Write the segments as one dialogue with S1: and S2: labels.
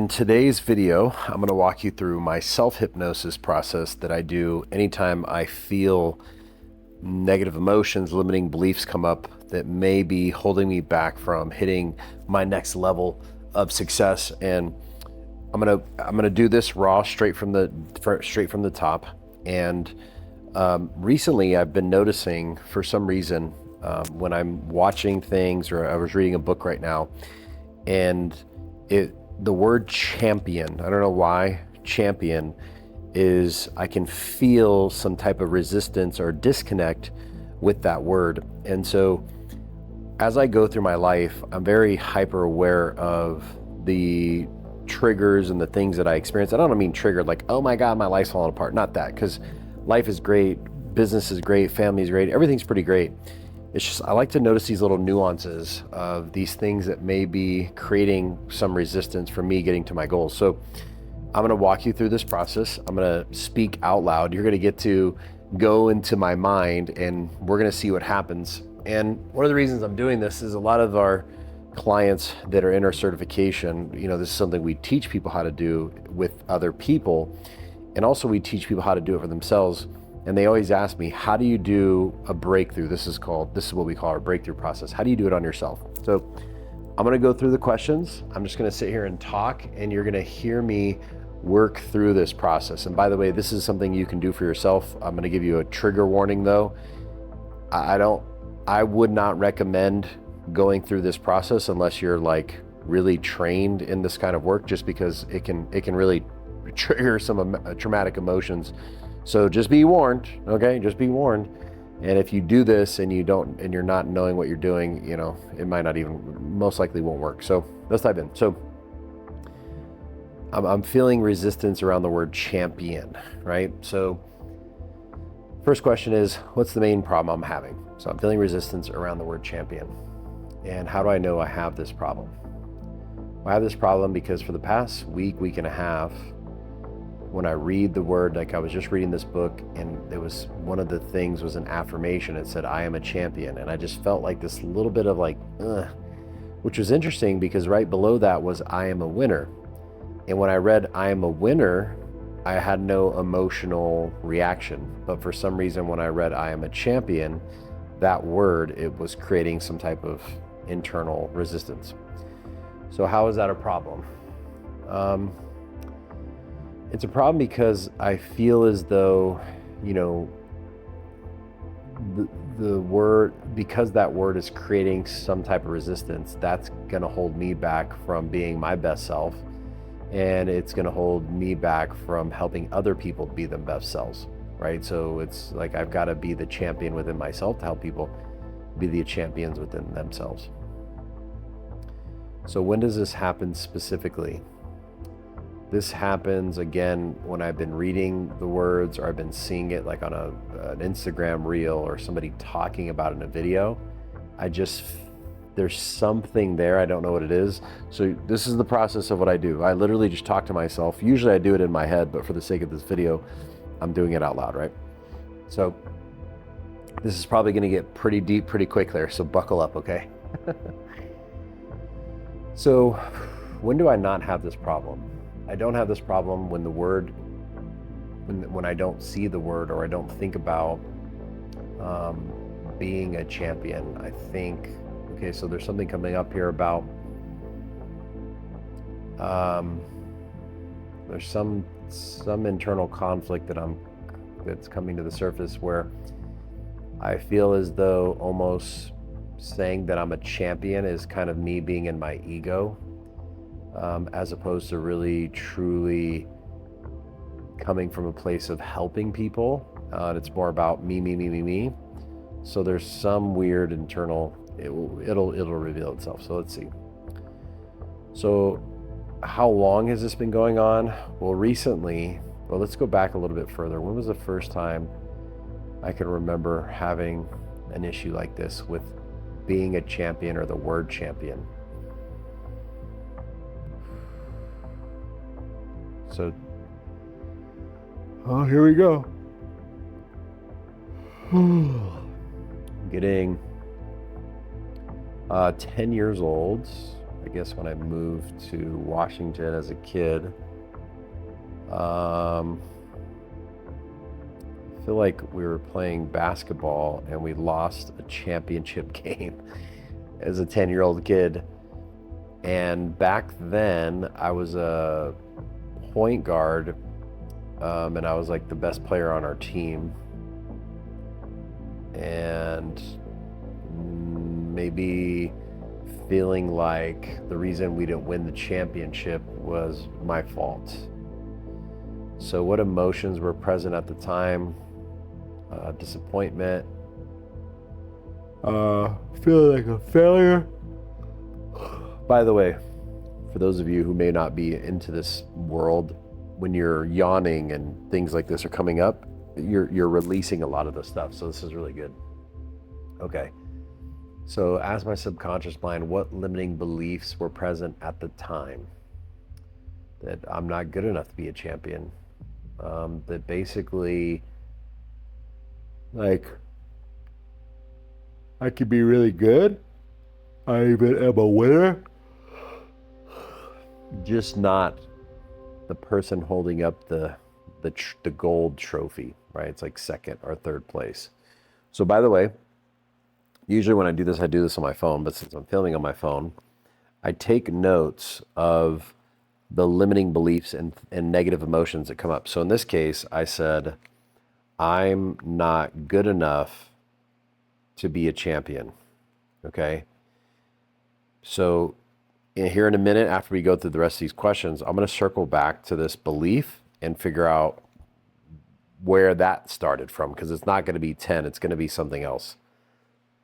S1: In today's video, I'm going to walk you through my self-hypnosis process that I do anytime I feel negative emotions, limiting beliefs come up that may be holding me back from hitting my next level of success. And I'm gonna do this raw, straight from the top. And recently, I've been noticing, for some reason, when I'm watching things, or I was reading a book right now, and the word champion, I don't know why, champion is, I can feel some type of resistance or disconnect with that word. And so as I go through my life, I'm very hyper aware of the triggers and the things that I experience. I don't mean triggered like, oh my God, my life's falling apart. Not that, because life is great, business is great, family is great, everything's pretty great. It's just, I like to notice these little nuances of these things that may be creating some resistance for me getting to my goals. So I'm going to walk you through this process. I'm going to speak out loud. You're going to get to go into my mind, and we're going to see what happens. And one of the reasons I'm doing this is a lot of our clients that are in our certification, this is something we teach people how to do with other people. And also we teach people how to do it for themselves. And they always ask me, how do you do a breakthrough? This is what we call our breakthrough process. How do you do it on yourself? So I'm going to go through the questions. I'm just going to sit here and talk, and you're going to hear me work through this process. And by the way, this is something you can do for yourself. I'm going to give you a trigger warning though. I would not recommend going through this process unless you're like really trained in this kind of work, just because it can really trigger some traumatic emotions. So just be warned, okay? Just be warned. And if you do this and you're not knowing what you're doing, it might not even, most likely won't work. So let's dive in. So I'm feeling resistance around the word champion, right? So first question is, what's the main problem I'm having? So I'm feeling resistance around the word champion. And how do I know I have this problem? Well, I have this problem because for the past week and a half, when I read the word, like I was just reading this book, and it was, one of the things was an affirmation. It said, I am a champion. And I just felt like this little bit of like, which was interesting because right below that was, I am a winner. And when I read, I am a winner, I had no emotional reaction. But for some reason, when I read, I am a champion, that word, it was creating some type of internal resistance. So how is that a problem? It's a problem because I feel as though, the word, because that word is creating some type of resistance, that's going to hold me back from being my best self. And it's going to hold me back from helping other people be their best selves, right? So it's like, I've got to be the champion within myself to help people be the champions within themselves. So when does this happen specifically? This happens, again, when I've been reading the words, or I've been seeing it like on an Instagram reel, or somebody talking about it in a video. There's something there, I don't know what it is. So this is the process of what I do. I literally just talk to myself. Usually I do it in my head, but for the sake of this video, I'm doing it out loud, right? So this is probably gonna get pretty deep pretty quick there, so buckle up, okay? So when do I not have this problem? I don't have this problem when when I don't see the word, or I don't think about being a champion. I think, okay, so there's something coming up here about, there's some internal conflict that's coming to the surface, where I feel as though almost saying that I'm a champion is kind of me being in my ego. As opposed to really truly coming from a place of helping people. It's more about me. So there's some weird internal, it'll reveal itself. So let's see. So how long has this been going on? Well, recently, let's go back a little bit further. When was the first time I can remember having an issue like this with being a champion, or the word champion? So, here we go. Getting 10 years old, I guess when I moved to Washington as a kid. I feel like we were playing basketball and we lost a championship game as a 10-year-old kid. And back then, I was a point guard, and I was like the best player on our team. And maybe feeling like the reason we didn't win the championship was my fault. So what emotions were present at the time? Disappointment, feeling like a failure. By the way, for those of you who may not be into this world, when you're yawning and things like this are coming up, you're releasing a lot of the stuff. So this is really good. Okay. So ask my subconscious mind, what limiting beliefs were present at the time? That I'm not good enough to be a champion. That basically, like, I could be really good. I even am a winner. Just not the person holding up the gold trophy, right? It's like second or third place. So by the way, usually when I do this on my phone, but since I'm filming on my phone, I take notes of the limiting beliefs and negative emotions that come up. So in this case, I said, I'm not good enough to be a champion. Okay. So here in a minute, after we go through the rest of these questions, I'm going to circle back to this belief and figure out where that started from, because it's not going to be 10. It's going to be something else.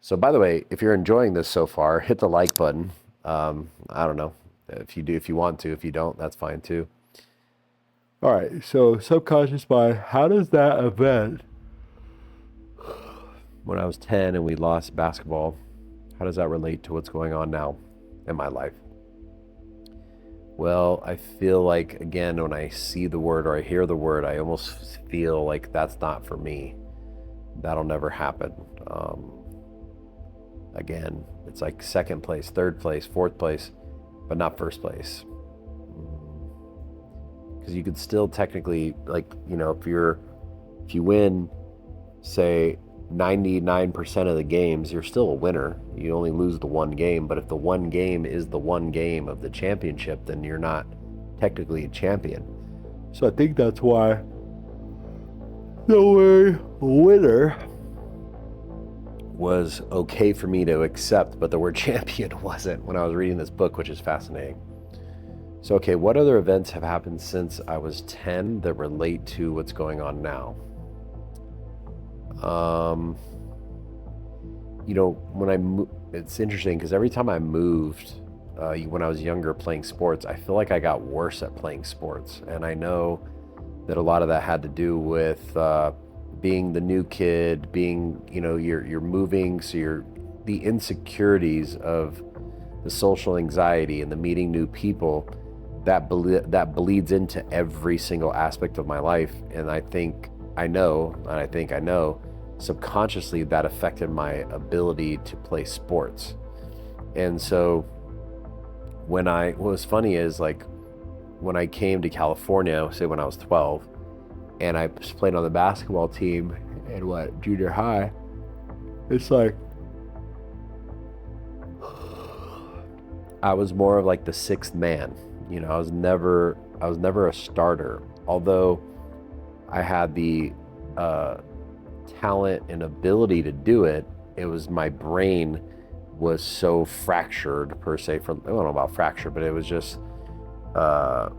S1: So by the way, if you're enjoying this so far, hit the like button. I don't know if you do, if you want to. If you don't, that's fine too. All right, so subconscious mind, how does that event, when I was 10 and we lost basketball, how does that relate to what's going on now in my life? Well, I feel like, again, when I see the word or I hear the word, I almost feel like that's not for me. That'll never happen. Again, it's like second place, third place, fourth place, but not first place. Because you could still technically, like, you know, if you win, say 99% of the games, you're still a winner. You only lose the one game, but if the one game is the one game of the championship, then you're not technically a champion. So I think that's why the word winner was okay for me to accept, but the word champion wasn't when I was reading this book, which is fascinating. So, okay, what other events have happened since I was 10 that relate to what's going on now? You know, it's interesting because every time I moved, when I was younger playing sports, I feel like I got worse at playing sports. And I know that a lot of that had to do with being the new kid, being, you know, you're moving, so the insecurities of the social anxiety and the meeting new people, that bleeds into every single aspect of my life. And I think I know subconsciously that affected my ability to play sports. And so what was funny is, like, when I came to California, say when I was 12, and I played on the basketball team in junior high, it's like I was more of like the sixth man. You know, I was never a starter, although I had the talent and ability to do it. It was my brain was so fractured, per se. I don't know about fractured, but it was just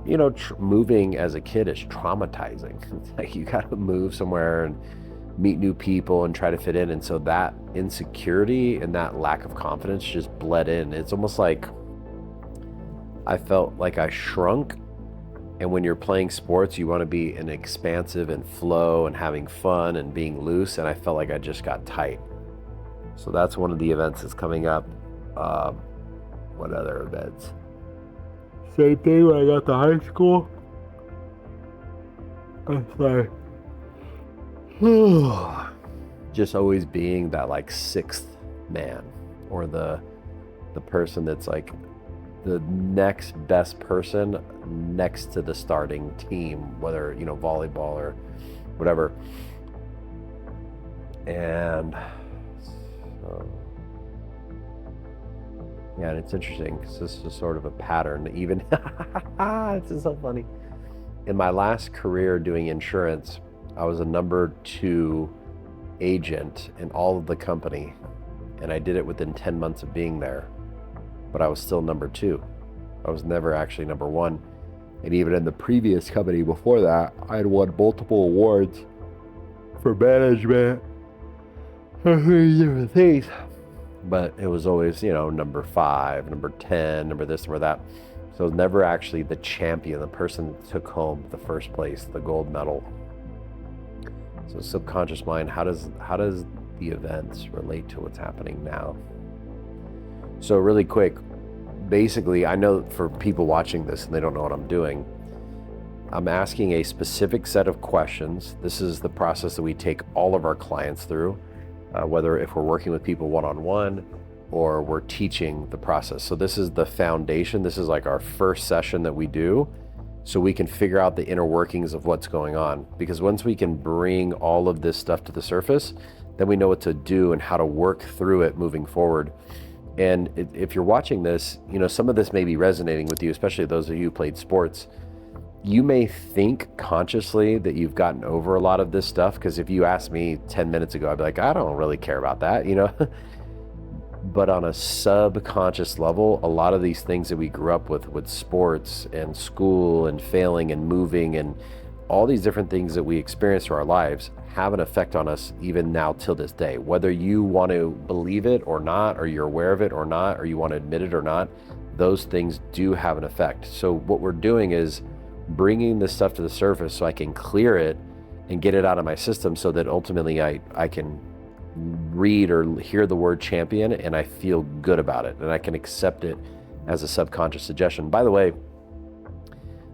S1: you know, moving as a kid is traumatizing. It's like you got to move somewhere and meet new people and try to fit in, and so that insecurity and that lack of confidence just bled in. It's almost like I felt like I shrunk. And when you're playing sports, you want to be an expansive and flow and having fun and being loose. And I felt like I just got tight. So that's one of the events that's coming up. What other events? Same thing when I got to high school. It's like, just always being that like sixth man, or the person that's like the next best person next to the starting team, whether, volleyball or whatever. And so, yeah, and it's interesting because this is sort of a pattern. Even this is so funny. In my last career doing insurance, I was a number 2 agent in all of the company, and I did it within 10 months of being there, but I was still number 2. I was never actually number 1. And even in the previous company before that, I had won multiple awards for management, different things. But it was always, number 5, number 10, number this, number that. So I was never actually the champion, the person that took home the first place, the gold medal. So subconscious mind, how does the events relate to what's happening now? So really quick, basically, I know for people watching this and they don't know what I'm doing, I'm asking a specific set of questions. This is the process that we take all of our clients through, whether if we're working with people one-on-one or we're teaching the process. So this is the foundation. This is like our first session that we do, so we can figure out the inner workings of what's going on. Because once we can bring all of this stuff to the surface, then we know what to do and how to work through it moving forward. And if you're watching this, some of this may be resonating with you, especially those of you who played sports. You may think consciously that you've gotten over a lot of this stuff, because if you asked me 10 minutes ago, I'd be like, I don't really care about that, But on a subconscious level, a lot of these things that we grew up with sports and school and failing and moving and all these different things that we experience through our lives have an effect on us even now till this day. Whether you want to believe it or not, or you're aware of it or not, or you want to admit it or not, those things do have an effect. So what we're doing is bringing this stuff to the surface so I can clear it and get it out of my system, so that ultimately I can read or hear the word champion and I feel good about it and I can accept it as a subconscious suggestion. By the way,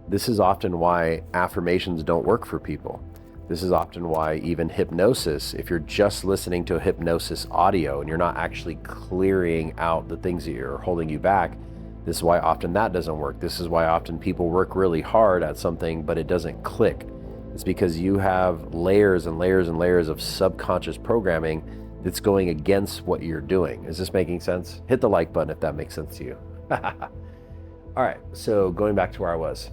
S1: this is often why affirmations don't work for people. This is often why even hypnosis, if you're just listening to a hypnosis audio and you're not actually clearing out the things that are holding you back, this is why often that doesn't work. This is why often people work really hard at something but it doesn't click. It's because you have layers and layers and layers of subconscious programming that's going against what you're doing. Is this making sense? Hit the like button if that makes sense to you. All right, so going back to where I was.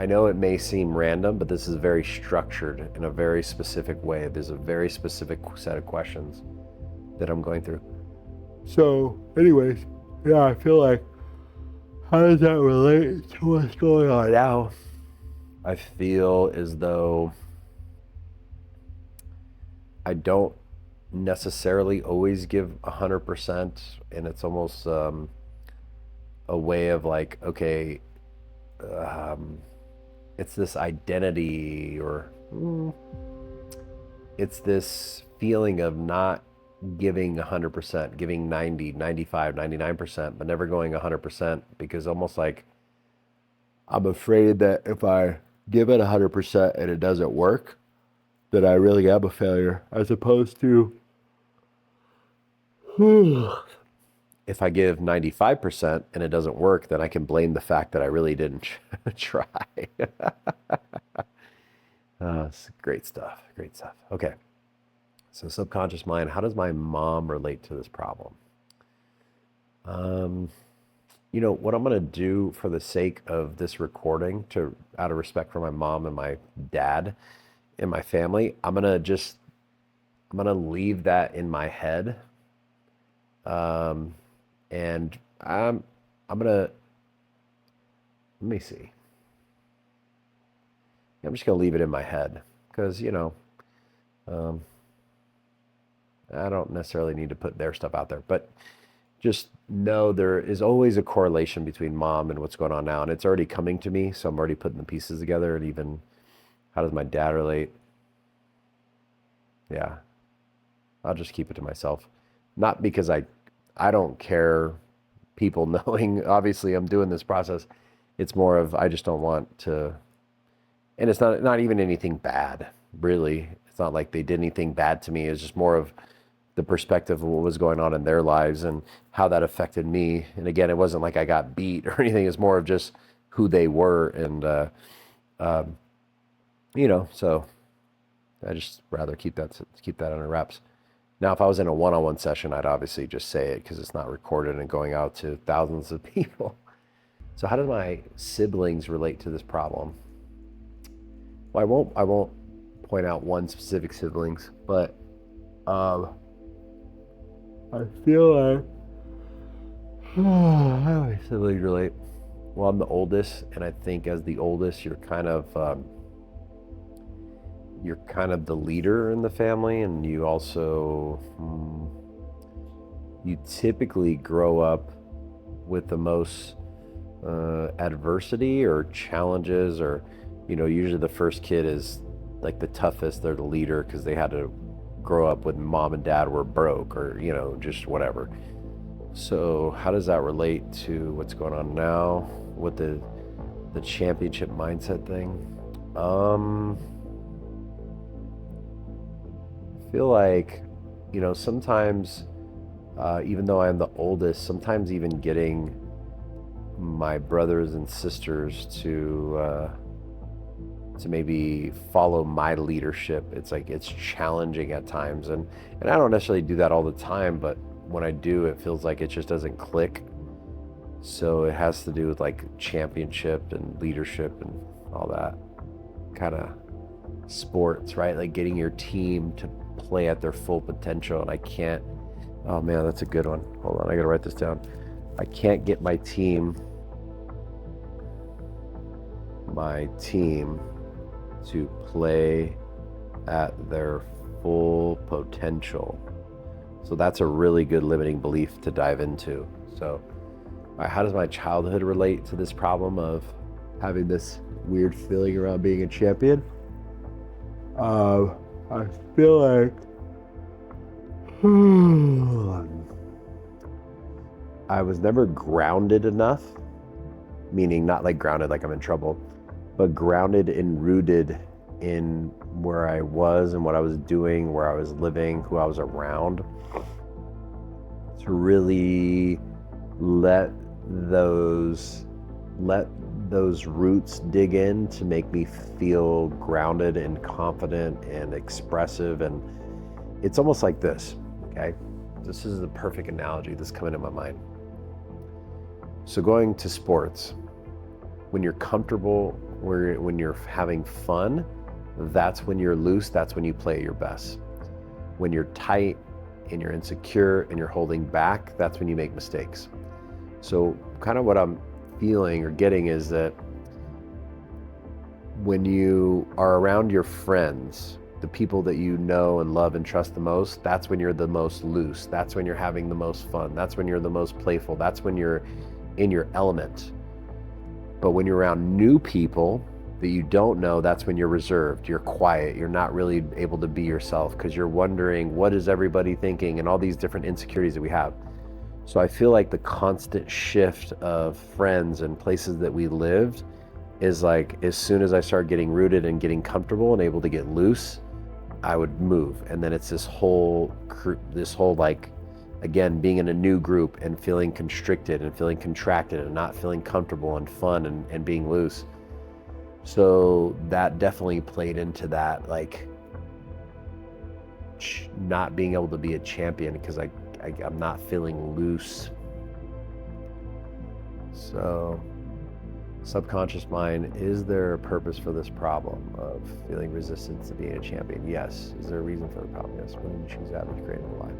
S1: I know it may seem random, but this is very structured in a very specific way. There's a very specific set of questions that I'm going through. So anyways, yeah, I feel like, how does that relate to what's going on now? I feel as though I don't necessarily always give 100%, and it's almost a way of like, okay, it's this identity, or it's this feeling of not giving 100%, giving 90, 95, 99%, but never going 100%, because almost like I'm afraid that if I give it 100% and it doesn't work, that I really am a failure, as opposed to if I give 95% and it doesn't work, then I can blame the fact that I really didn't try. It's great stuff, great stuff. Okay, so subconscious mind, how does my mom relate to this problem? What I'm going to do for the sake of this recording, out of respect for my mom and my dad and my family, I'm going to leave that in my head. And I'm going to, let me see. I'm just going to leave it in my head because, I don't necessarily need to put their stuff out there, but just know there is always a correlation between mom and what's going on now. And it's already coming to me. So I'm already putting the pieces together. And even, how does my dad relate? Yeah, I'll just keep it to myself. Not because I don't care people knowing, obviously I'm doing this process. It's more of, I just don't want to, and it's not even anything bad, really. It's not like they did anything bad to me. It's just more of the perspective of what was going on in their lives and how that affected me. And again, it wasn't like I got beat or anything. It's more of just who they were. And, so I just rather keep that under wraps. Now, if I was in a one-on-one session, I'd obviously just say it because it's not recorded and going out to thousands of people. So how do my siblings relate to this problem? Well, I won't point out one specific siblings, but I feel like how do my siblings relate? Well, I'm the oldest, and I think as the oldest, you're kind of the leader in the family, and you also you typically grow up with the most adversity or challenges, or usually the first kid is like the toughest. They're the leader because they had to grow up with mom and dad were broke, or just whatever. So how does that relate to what's going on now with the championship mindset thing? I feel like sometimes even though I'm the oldest, sometimes even getting my brothers and sisters to maybe follow my leadership, it's challenging at times, and I don't necessarily do that all the time, but when I do, it feels like it just doesn't click. So it has to do with like championship and leadership and all that kind of sports, right? Like getting your team to play at their full potential. And I can't, oh man, that's a good one. Hold on, I gotta write this down. I can't get my team to play at their full potential. So that's a really good limiting belief to dive into. So how does my childhood relate to this problem of having this weird feeling around being a champion? I feel like I was never grounded enough, meaning not like grounded like I'm in trouble, but grounded and rooted in where I was and what I was doing, where I was living, who I was around, to really let those roots dig in to make me feel grounded and confident and expressive. And it's almost like this, okay? This is the perfect analogy that's coming to my mind. So going to sports, when you're comfortable, when you're having fun, that's when you're loose, that's when you play at your best. When you're tight and you're insecure and you're holding back, that's when you make mistakes. So kind of what I'm feeling or getting is that when you are around your friends, the people that you know and love and trust the most, that's when you're the most loose. That's when you're having the most fun. That's when you're the most playful. That's when you're in your element. But when you're around new people that you don't know, that's when you're reserved, you're quiet, you're not really able to be yourself because you're wondering what is everybody thinking and all these different insecurities that we have. So I feel like the constant shift of friends and places that we lived is like, as soon as I start getting rooted and getting comfortable and able to get loose, I would move. And then it's this whole like, again, being in a new group and feeling constricted and feeling contracted and not feeling comfortable and fun and being loose. So that definitely played into that, like not being able to be a champion because I'm not feeling loose. So subconscious mind, is there a purpose for this problem of feeling resistance to being a champion? Yes. Is there a reason for the problem? Yes. When did you choose that to create a life?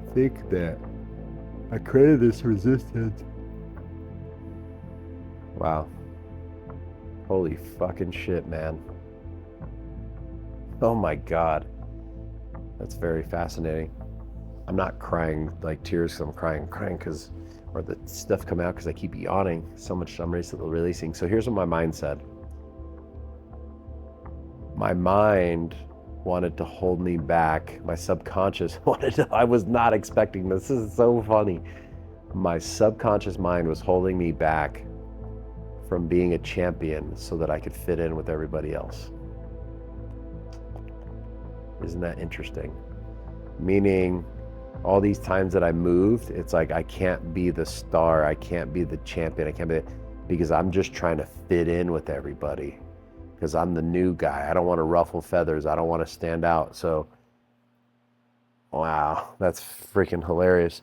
S1: I think that I created this resistance. Wow. Holy fucking shit, man. Oh my God. That's very fascinating. I'm not crying like tears because I'm crying because, or the stuff come out because I keep yawning so much. I'm releasing. So here's what my mind said. My mind wanted to hold me back. My subconscious I was not expecting this. This is so funny. My subconscious mind was holding me back from being a champion so that I could fit in with everybody else. Isn't that interesting? Meaning all these times that I moved, it's like I can't be the star, I can't be the champion, I can't be because I'm just trying to fit in with everybody because I'm the new guy. I don't want to ruffle feathers. I don't want to stand out. So, wow, that's freaking hilarious.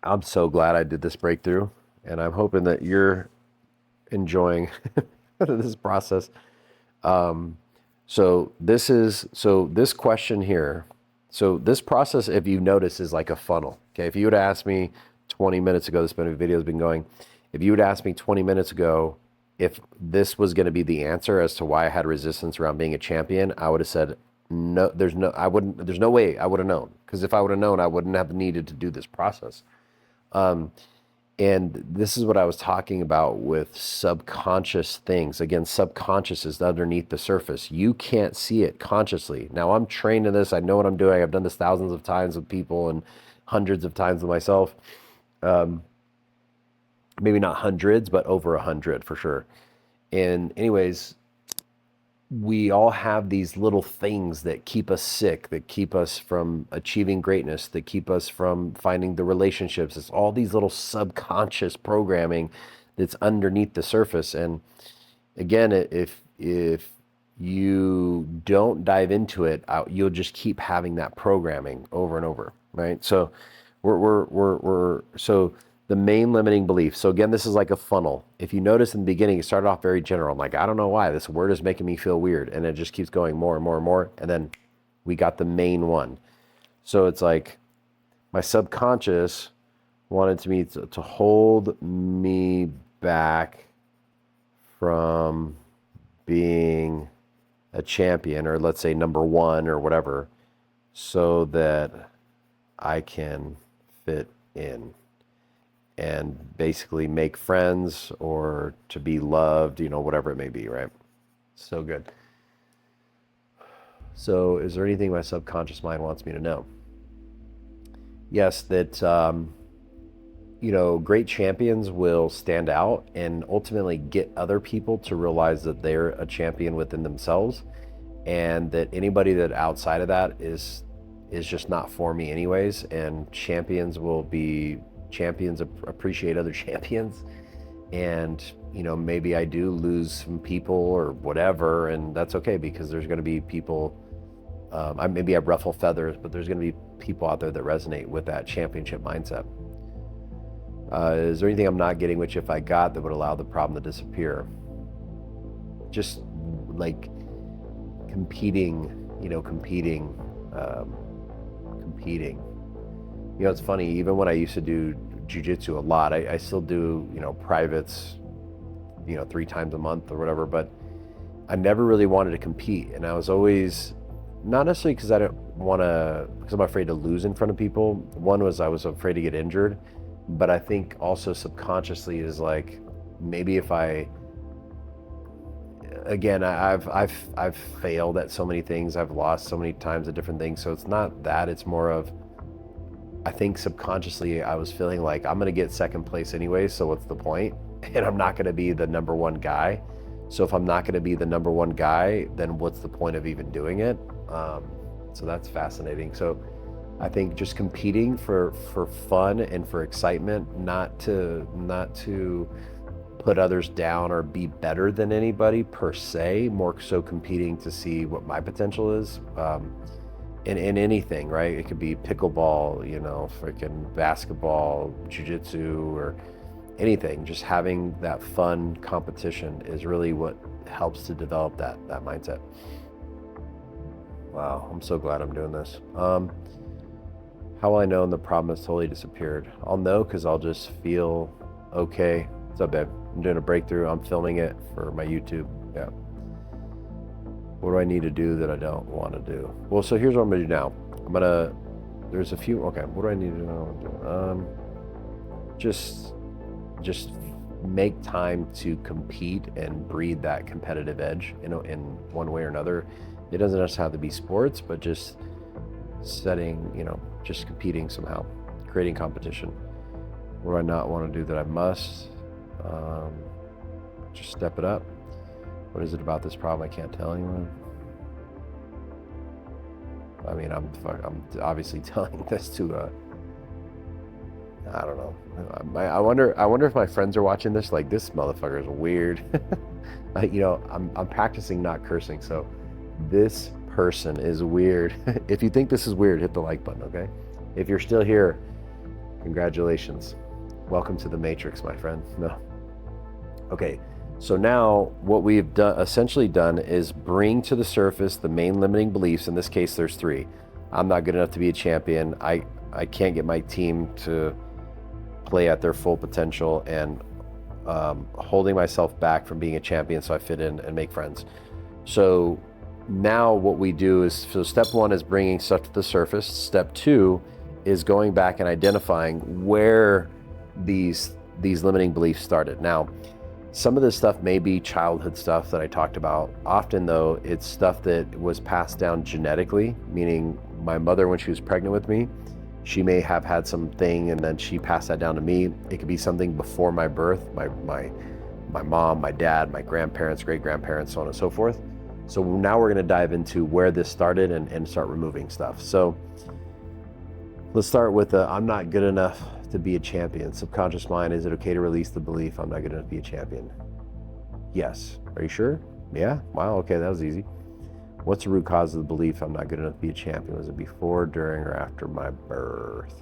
S1: I'm so glad I did this breakthrough, and I'm hoping that you're enjoying this process. So this question here, so this process, if you notice, is like a funnel. Okay, if you would ask me 20 minutes ago, this video has been going. If you would ask me 20 minutes ago if this was going to be the answer as to why I had resistance around being a champion, I would have said no. There's no way I would have known, because if I would have known, I wouldn't have needed to do this process. And this is what I was talking about with subconscious things. Again, subconscious is underneath the surface. You can't see it consciously. Now, I'm trained in this. I know what I'm doing. I've done this thousands of times with people and hundreds of times with myself. Maybe not hundreds, but over 100 for sure. And anyways, we all have these little things that keep us sick, that keep us from achieving greatness, that keep us from finding the relationships. It's all these little subconscious programming that's underneath the surface. And again, if you don't dive into it, you'll just keep having that programming over and over, right? So so the main limiting belief. So again, this is like a funnel. If you notice in the beginning, it started off very general. I'm like, I don't know why this word is making me feel weird. And it just keeps going more and more and more. And then we got the main one. So it's like my subconscious wanted me to hold me back from being a champion, or let's say number one or whatever, so that I can fit in and basically make friends or to be loved, whatever it may be, right? So good. So is there anything my subconscious mind wants me to know? Yes, that, great champions will stand out and ultimately get other people to realize that they're a champion within themselves, and that anybody that outside of that is just not for me anyways. And champions appreciate other champions. And maybe I do lose some people or whatever, and that's okay, because there's going to be people, maybe I ruffle feathers, but there's going to be people out there that resonate with that championship mindset. Is there anything I'm not getting, which if I got, that would allow the problem to disappear? Just like competing. It's funny, even when I used to do jiu-jitsu a lot, I still do, privates, 3 times a month or whatever, but I never really wanted to compete. And I was always, not necessarily because because I'm afraid to lose in front of people. One was I was afraid to get injured, but I think also subconsciously is like, maybe if again, I've failed at so many things. I've lost so many times at different things. So it's not that, it's more of, I think subconsciously I was feeling like I'm going to get second place anyway, so what's the point? And I'm not going to be the number one guy. So if I'm not going to be the number one guy, then what's the point of even doing it? So that's fascinating. So I think just competing for fun and for excitement, not to put others down or be better than anybody per se, more so competing to see what my potential is. In anything, right? It could be pickleball, freaking basketball, jiu-jitsu, or anything. Just having that fun competition is really what helps to develop that mindset. Wow, I'm so glad I'm doing this. How will I know when the problem has totally disappeared? I'll know because I'll just feel okay. What's up, babe? I'm doing a breakthrough. I'm filming it for my YouTube. Yeah. What do I need to do that I don't want to do? Well, so here's what I'm going to do now. There's a few, okay, what do I need to do? Just make time to compete and breed that competitive edge, in one way or another. It doesn't just have to be sports, but just setting, just competing somehow, creating competition. What do I not want to do that I must? Just step it up. What is it about this problem I can't tell anyone? I mean, I'm obviously telling this to I don't know. I wonder if my friends are watching this. Like, this motherfucker is weird. Like, I'm practicing not cursing, so this person is weird. If you think this is weird, hit the like button, okay? If you're still here, congratulations. Welcome to the Matrix, my friend. No. Okay, so now what we've essentially done is bring to the surface the main limiting beliefs. In this case, there's 3. I'm not good enough to be a champion. I can't get my team to play at their full potential, and holding myself back from being a champion so I fit in and make friends. So now what we do is, so step 1 is bringing stuff to the surface. Step 2 is going back and identifying where these limiting beliefs started. Now, some of this stuff may be childhood stuff that I talked about. Often though, it's stuff that was passed down genetically, meaning my mother, when she was pregnant with me, she may have had something and then she passed that down to me. It could be something before my birth, my mom, my dad, my grandparents, great-grandparents, so on and so forth. So now we're gonna dive into where this started and start removing stuff. So let's start with I'm not good enough to be a champion. Subconscious mind, is it okay to release the belief I'm not good enough to be a champion? Yes. Are you sure? Yeah? Wow, okay, that was easy. What's the root cause of the belief I'm not good enough to be a champion? Was it before, during, or after my birth?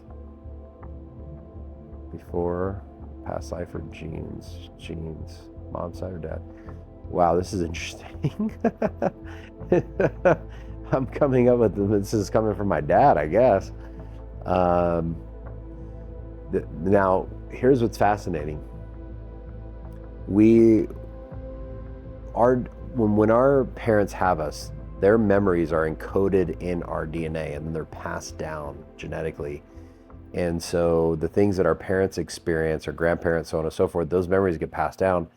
S1: Before, past life, or genes, mom's side or dad? Wow, this is interesting. I'm coming up with this is coming from my dad, I guess. Now, here's what's fascinating. When our parents have us, their memories are encoded in our DNA and then they're passed down genetically. And so the things that our parents experience, or grandparents, so on and so forth, those memories get passed down.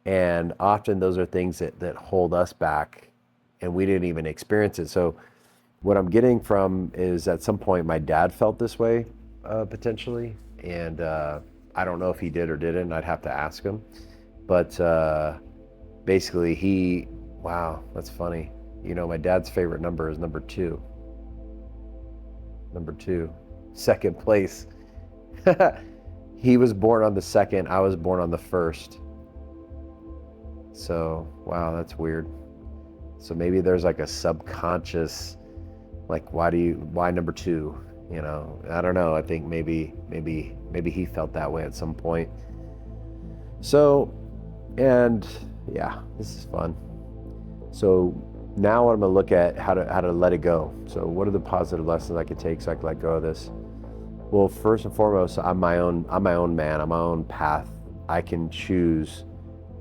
S1: And often those are things that hold us back and we didn't even experience it. So what I'm getting from is, at some point my dad felt this way, potentially. And I don't know if he did or didn't. I'd have to ask him. But basically wow, that's funny. My dad's favorite number is number 2. Number 2, second place. He was born on the 2nd. I was born on the 1st. So, wow, that's weird. So maybe there's like a subconscious, like, why number 2? I don't know. I think maybe he felt that way at some point. So, and yeah, this is fun. So now I'm going to look at how to let it go. So what are the positive lessons I can take so I can let go of this? Well, first and foremost, I'm my own man. I'm my own path. I can choose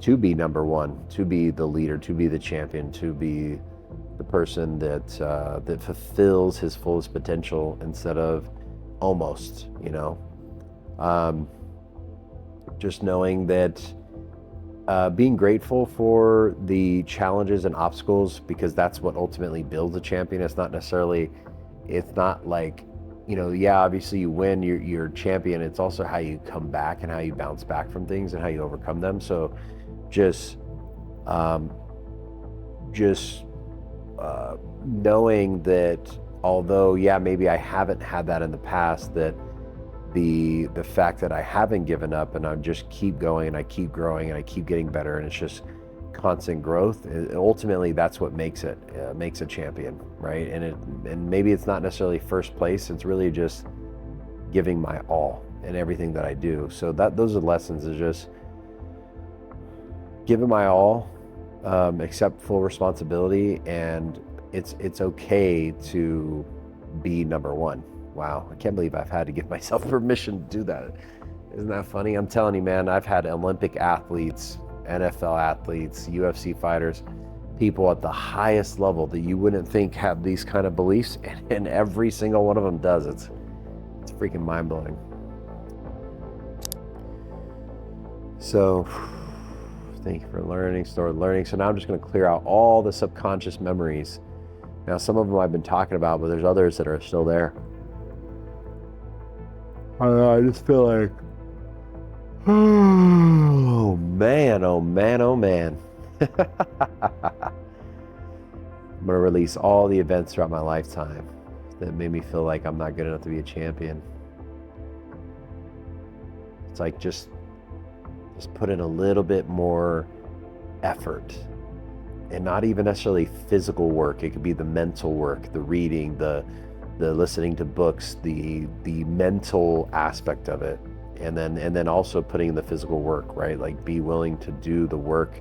S1: to be number 1, to be the leader, to be the champion, to be the person that fulfills his fullest potential instead of almost. Just knowing that. Being grateful for the challenges and obstacles, because that's what ultimately builds a champion. It's not like, yeah, obviously you win, you're champion. It's also how you come back and how you bounce back from things and how you overcome them. So just knowing that, although, yeah, maybe I haven't had that in the past, that the fact that I haven't given up and I just keep going and I keep growing and I keep getting better, and it's just constant growth. Ultimately, that's what makes a champion, right? And maybe it's not necessarily first place. It's really just giving my all in everything that I do. So those are lessons, is just giving my all, accept full responsibility, and it's okay to be number 1. Wow, I can't believe I've had to give myself permission to do that. Isn't that funny? I'm telling you, man, I've had Olympic athletes, NFL athletes, UFC fighters, people at the highest level that you wouldn't think have these kind of beliefs, and every single one of them does. It's freaking mind-blowing. So, thank you for learning, stored learning. So now I'm just going to clear out all the subconscious memories. Now, some of them I've been talking about, but there's others that are still there. I just feel like, oh man, oh man, oh man. I'm going to release all the events throughout my lifetime that made me feel like I'm not good enough to be a champion. It's like just put in a little bit more effort, and not even necessarily physical work. It could be the mental work, the reading, the listening to books, the mental aspect of it, and then also putting in the physical work, right? Like be willing to do the work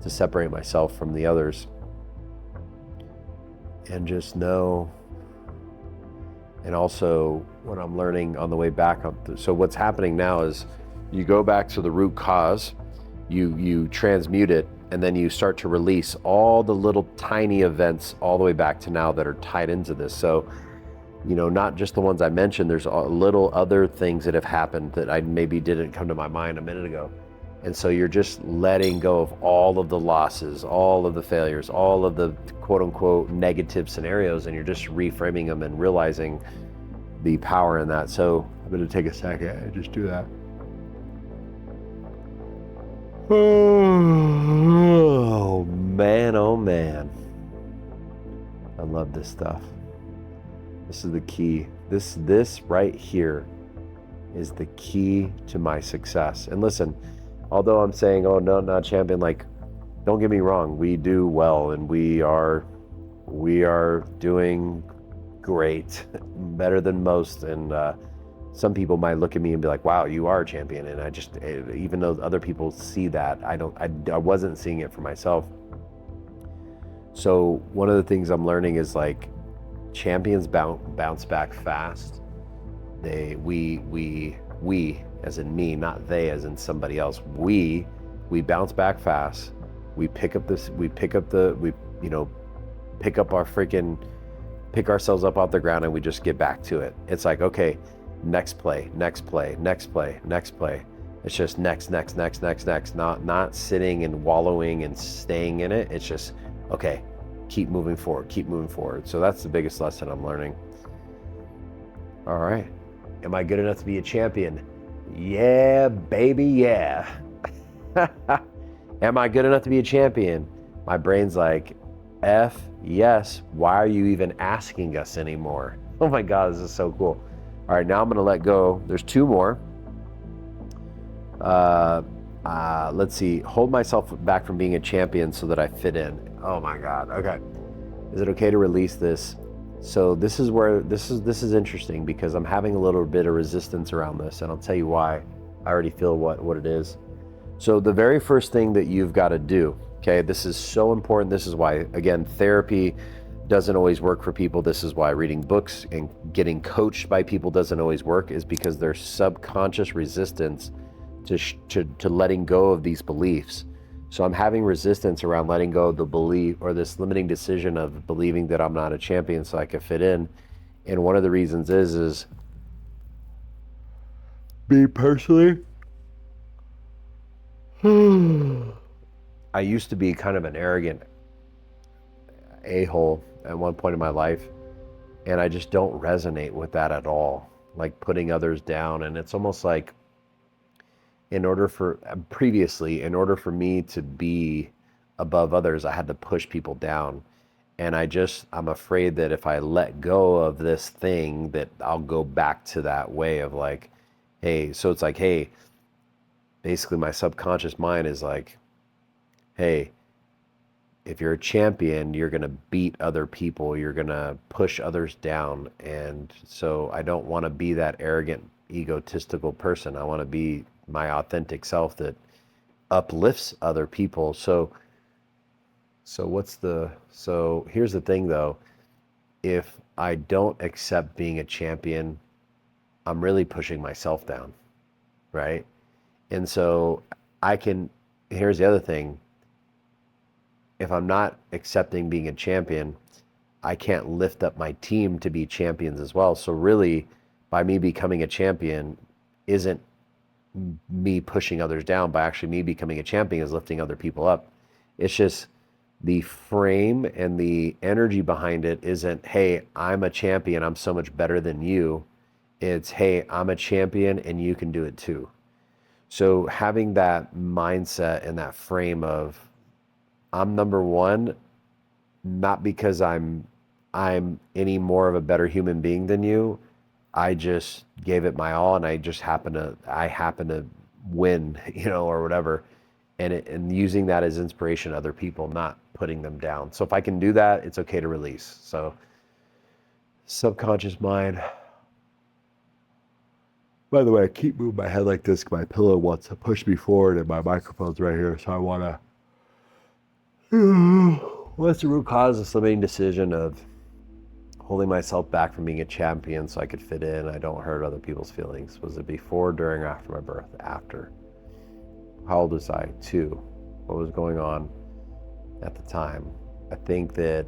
S1: to separate myself from the others, and just know. And also what I'm learning on the way back up, so what's happening now is you go back to the root cause, you transmute it, and then you start to release all the little tiny events all the way back to now that are tied into this. So, not just the ones I mentioned, there's little other things that have happened that I maybe didn't come to my mind a minute ago. And so you're just letting go of all of the losses, all of the failures, all of the quote unquote negative scenarios, and you're just reframing them and realizing the power in that. So I'm going to take a second and just do that. Oh man, oh man. I love this stuff. This is the key. This right here is the key to my success. And listen, although I'm saying, oh no, not champion, like, don't get me wrong, we do well, and we are doing great, better than most. And some people might look at me and be like, wow, you are a champion. And I just, even though other people see that, I wasn't seeing it for myself. So one of the things I'm learning is like, champions bounce back fast. We as in me, not they as in somebody else. We bounce back fast. We pick up ourselves up off the ground, and we just get back to it. It's like, okay, next play. It's just next. Not sitting and wallowing and staying in it. It's just, okay, keep moving forward. So that's the biggest lesson I'm learning. All right. Am I good enough to be a champion? Yeah, baby, yeah. Am I good enough to be a champion? My brain's like, F yes. Why are you even asking us anymore? Oh my God, this is so cool. All right, now I'm going to let go. There's two more. Let's see. Hold myself back from being a champion so that I fit in. Oh my God. Okay. Is it okay to release this? So this is where this is interesting, because I'm having a little bit of resistance around this, and I'll tell you why. I already feel what it is. So the very first thing that you've got to do, okay, this is so important. This is why, again, therapy doesn't always work for people. This is why reading books and getting coached by people doesn't always work, is because there's subconscious resistance to letting go of these beliefs. So I'm having resistance around letting go of the belief, or this limiting decision of believing that I'm not a champion so I can fit in. And one of the reasons is me personally, I used to be kind of an arrogant a-hole at one point in my life, and I just don't resonate with that at all, like putting others down. And it's almost like, in order for me to be above others, I had to push people down. And I'm afraid that if I let go of this thing, that I'll go back to that way of like, hey, so it's like, hey, basically my subconscious mind is like, hey, if you're a champion, you're going to beat other people, you're going to push others down. And so I don't want to be that arrogant, egotistical person. I want to be my authentic self that uplifts other people. So here's the thing though, if I don't accept being a champion, I'm really pushing myself down, right? And so here's the other thing, if I'm not accepting being a champion, I can't lift up my team to be champions as well. So really, by me becoming a champion isn't me pushing others down, by actually me becoming a champion is lifting other people up. It's just the frame and the energy behind it isn't, hey, I'm a champion, I'm so much better than you. It's, hey, I'm a champion and you can do it too. So having that mindset and that frame of, I'm number one, not because I'm I'm any more of a better human being than you. I just gave it my all, and I happen to win, or whatever. And using that as inspiration to other people, not putting them down. So if I can do that, it's okay to release. So subconscious mind. By the way, I keep moving my head like this. My pillow wants to push me forward, and my microphone's right here. So I want to. What's the root cause of this limiting decision of holding myself back from being a champion so I could fit in? I don't hurt other people's feelings. Was it before, during, or after my birth? After. How old was I? 2. What was going on at the time? I think that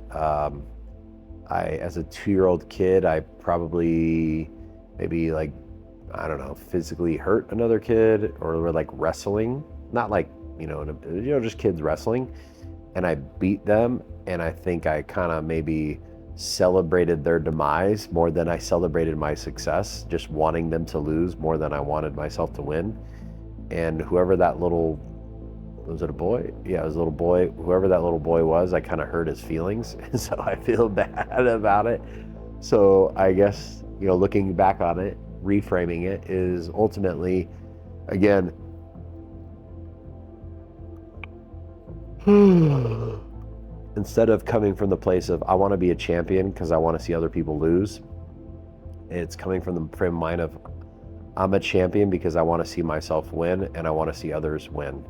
S1: as a 2-year-old kid, I probably maybe like, I don't know, physically hurt another kid, or were like wrestling, not like, just kids wrestling, and I beat them. And I think I kind of maybe celebrated their demise more than I celebrated my success, just wanting them to lose more than I wanted myself to win. And whoever that little, was it a boy? Yeah, it was a little boy. Whoever that little boy was, I kind of hurt his feelings. And so I feel bad about it. So I guess, looking back on it, reframing it is ultimately, again, instead of coming from the place of I want to be a champion because I want to see other people lose, it's coming from the frame of mind of I'm a champion because I want to see myself win, and I want to see others win.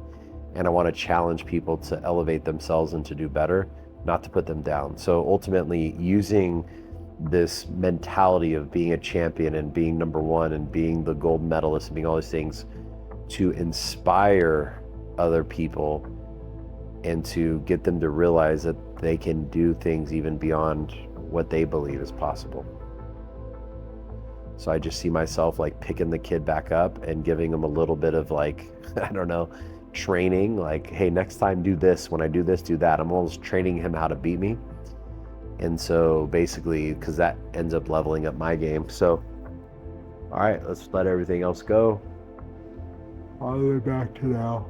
S1: And I want to challenge people to elevate themselves and to do better, not to put them down. So ultimately, using this mentality of being a champion and being number one and being the gold medalist and being all these things to inspire other people and to get them to realize that they can do things even beyond what they believe is possible. So I just see myself like picking the kid back up and giving him a little bit of like, I don't know, training, like, hey, next time do this, when I do this, do that. I'm almost training him how to beat me. And so basically, because that ends up leveling up my game. So, all right, let's let everything else go. All the way back to now.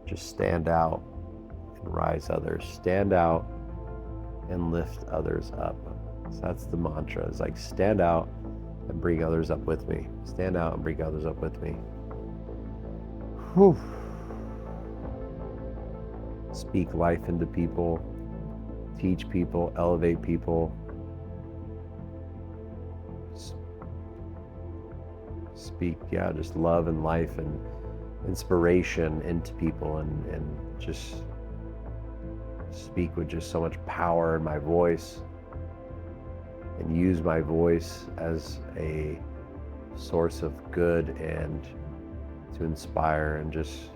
S1: Just stand out and rise others. Stand out and lift others up. So that's the mantra. It's like stand out and bring others up with me. Stand out and bring others up with me. Whew. Speak life into people. Teach people. Elevate people. Speak, just love and life and inspiration into people, and just speak with just so much power in my voice, and use my voice as a source of good and to inspire, and just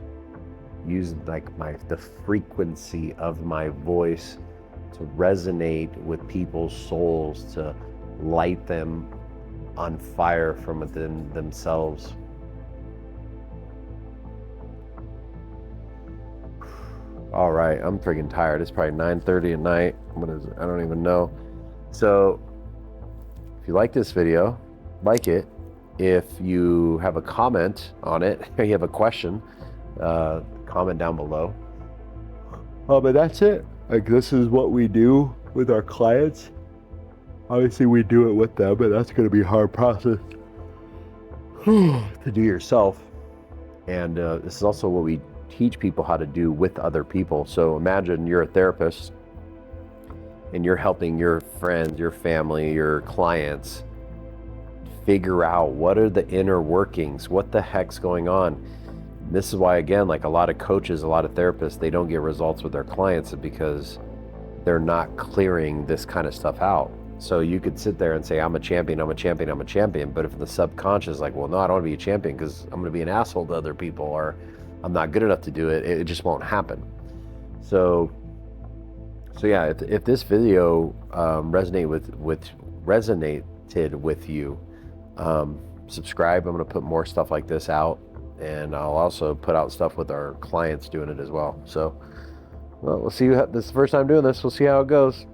S1: use like the frequency of my voice to resonate with people's souls, to light them on fire from within themselves. All right, I'm freaking tired. It's probably 9:30 at night. What is it? I don't even know. So if you like this video, like it. If you have a comment on it, or you have a question, comment down below. But that's it. Like, this is what we do with our clients. Obviously we do it with them, but that's going to be a hard process to do yourself. And this is also what we teach people how to do with other people. So imagine you're a therapist and you're helping your friends, your family, your clients figure out what are the inner workings, what the heck's going on. This is why, again, like a lot of coaches, a lot of therapists, they don't get results with their clients because they're not clearing this kind of stuff out. So you could sit there and say, I'm a champion, I'm a champion, I'm a champion. But if the subconscious is like, well, no, I don't want to be a champion because I'm going to be an asshole to other people, or I'm not good enough to do it, it just won't happen. So yeah, if this video resonated with you, subscribe. I'm going to put more stuff like this out, and I'll also put out stuff with our clients doing it as well. So, well, we'll see. This is the first time doing this. We'll see how it goes.